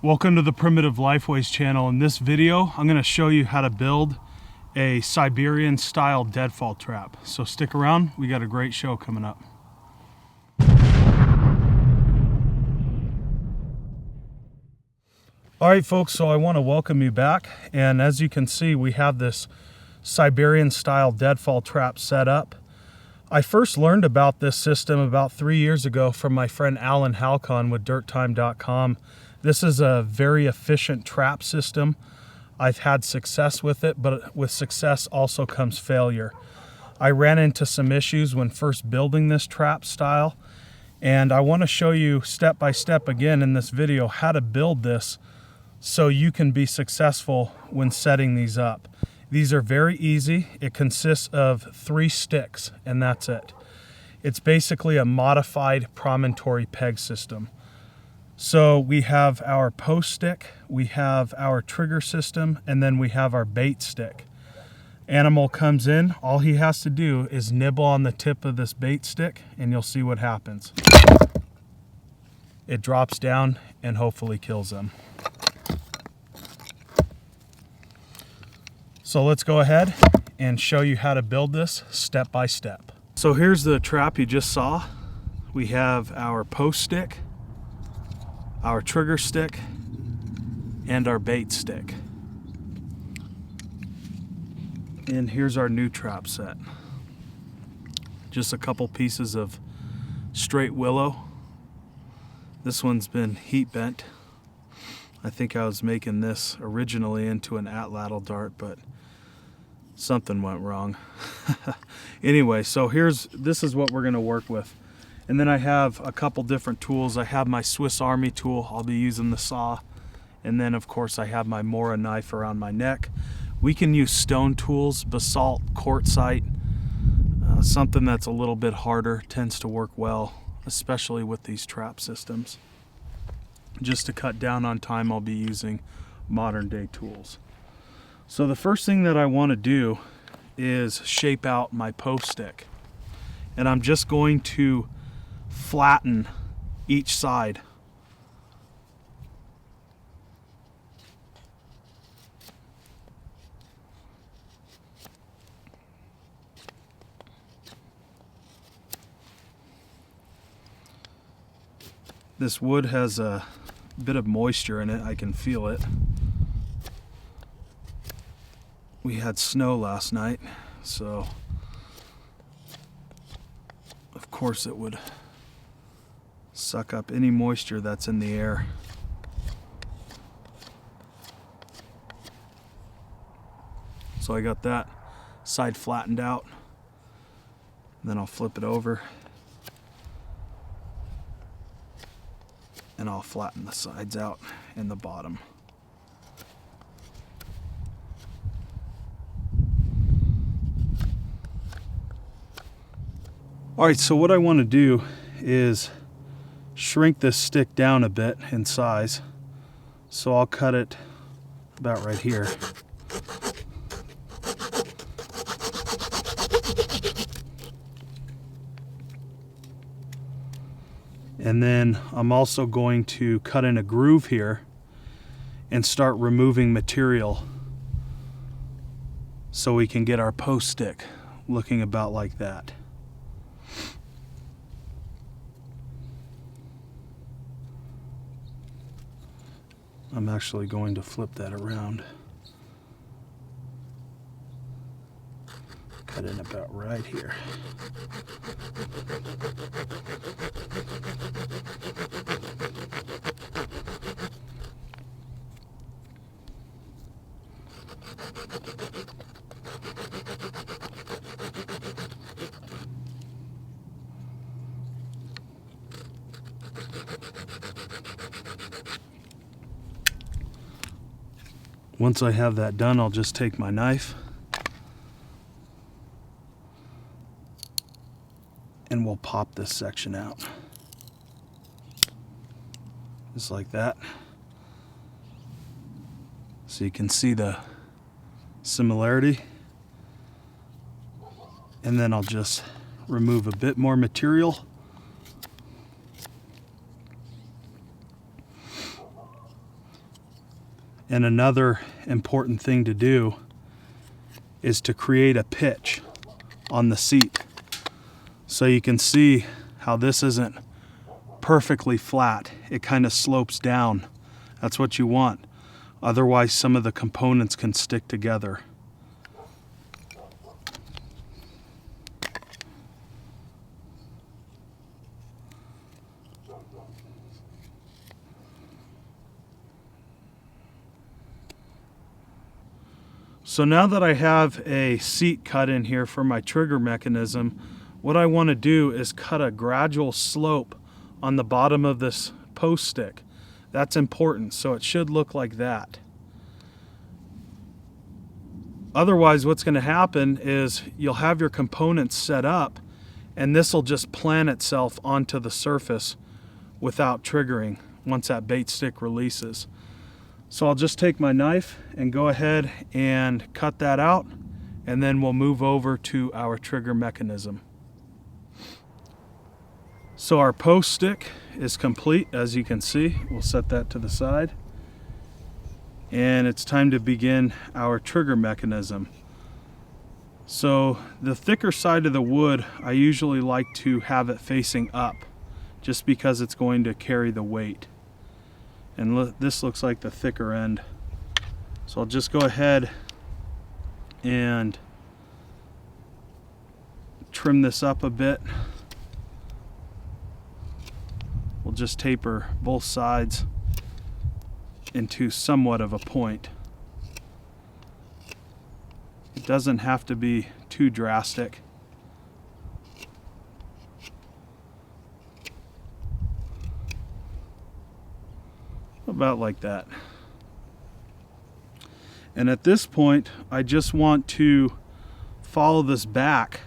Welcome to the Primitive Lifeways channel. In this video, I'm going to show you how to build a Siberian style deadfall trap. So stick around, we got a great show coming up. All right folks, so I want to welcome you back. And as you can see, we have this Siberian style deadfall trap set up. I first learned about this system about 3 years ago from my friend Alan Halcon with dirttime.com. This is a very efficient trap system. I've had success with it, but with success also comes failure. I ran into some issues when first building this trap style, and I want to show you step by step again in this video how to build this so you can be successful when setting these up. These are very easy. It consists of 3 sticks, and that's it. It's basically a modified promontory peg system. So we have our post stick, we have our trigger system, and then we have our bait stick. Animal comes in, all he has to do is nibble on the tip of this bait stick, and you'll see what happens. It drops down and hopefully kills them. So let's go ahead and show you how to build this step by step. So here's the trap you just saw. We have our post stick, our trigger stick, and our bait stick. And here's our new trap set. Just a couple pieces of straight willow. This one's been heat bent. I think I was making this originally into an atlatl dart, but something went wrong. Anyway, so this is what we're gonna work with. And then I have a couple different tools. I have my Swiss Army tool. I'll be using the saw. And then of course I have my Mora knife around my neck. We can use stone tools, basalt, quartzite. Something that's a little bit harder tends to work well, especially with these trap systems. Just to cut down on time, I'll be using modern day tools. So the first thing that I want to do is shape out my post stick. And I'm just going to flatten each side. This wood has a bit of moisture in it, I can feel it. We had snow last night, so of course it would suck up any moisture that's in the air. So I got that side flattened out. Then I'll flip it over and I'll flatten the sides out and the bottom. All right, so what I want to do is shrink this stick down a bit in size. So I'll cut it about right here. And then I'm also going to cut in a groove here and start removing material so we can get our post stick looking about like that. I'm actually going to flip that around. Cut in about right here. Once I have that done, I'll just take my knife and we'll pop this section out. Just like that. So you can see the similarity. And then I'll just remove a bit more material. And another important thing to do is to create a pitch on the seat. So you can see how this isn't perfectly flat. It kind of slopes down. That's what you want. Otherwise, some of the components can stick together. So now that I have a seat cut in here for my trigger mechanism, what I want to do is cut a gradual slope on the bottom of this post stick. That's important, so it should look like that. Otherwise, what's going to happen is you'll have your components set up and this will just plant itself onto the surface without triggering once that bait stick releases. So I'll just take my knife and go ahead and cut that out, and then we'll move over to our trigger mechanism. So our post stick is complete, as you can see. We'll set that to the side. And it's time to begin our trigger mechanism. So the thicker side of the wood, I usually like to have it facing up, just because it's going to carry the weight. And this looks like the thicker end. So I'll just go ahead and trim this up a bit. We'll just taper both sides into somewhat of a point. It doesn't have to be too drastic. About like that. And at this point, I just want to follow this back,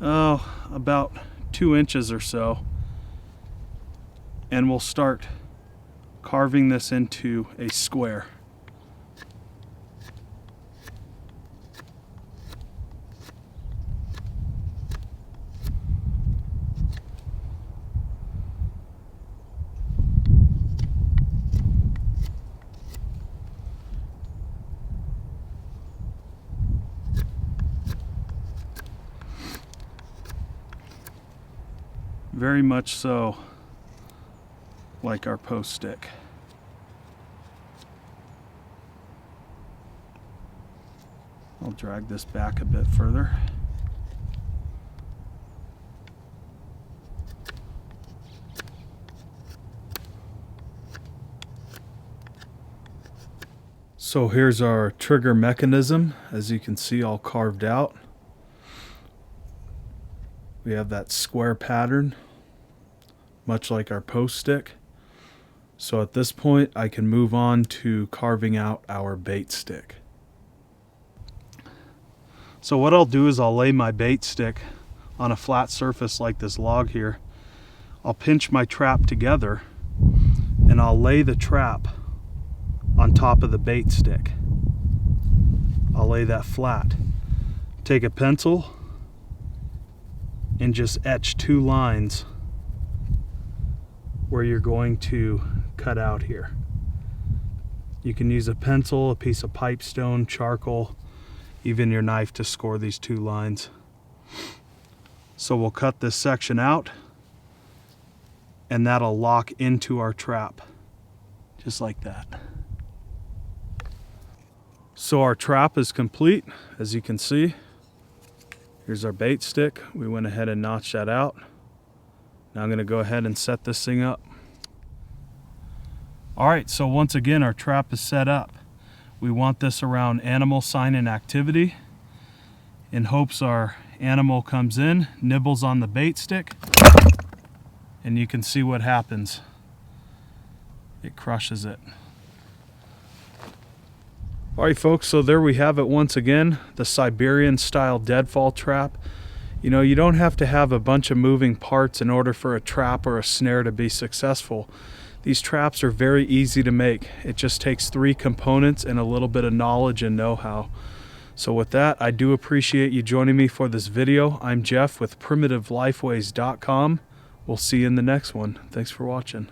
about 2 inches or so, and we'll start carving this into a square. Very much so like our post stick. I'll drag this back a bit further. So here's our trigger mechanism, as you can see, all carved out. We have that square pattern, much like our post stick. So at this point, I can move on to carving out our bait stick. So what I'll do is I'll lay my bait stick on a flat surface like this log here. I'll pinch my trap together and I'll lay the trap on top of the bait stick. I'll lay that flat. Take a pencil and just etch 2 lines where you're going to cut out here. You can use a pencil, a piece of pipestone, charcoal, even your knife to score these 2 lines. So we'll cut this section out and that'll lock into our trap, just like that. So our trap is complete, as you can see. Here's our bait stick. We went ahead and notched that out. Now I'm going to go ahead and set this thing up. Alright, so once again our trap is set up. We want this around animal sign and activity, in hopes our animal comes in, nibbles on the bait stick, and you can see what happens. It crushes it. Alright folks, so there we have it once again, the Siberian style deadfall trap. You know, you don't have to have a bunch of moving parts in order for a trap or a snare to be successful. These traps are very easy to make. It just takes 3 components and a little bit of knowledge and know-how. So with that, I do appreciate you joining me for this video. I'm Jeff with PrimitiveLifeways.com. We'll see you in the next one. Thanks for watching.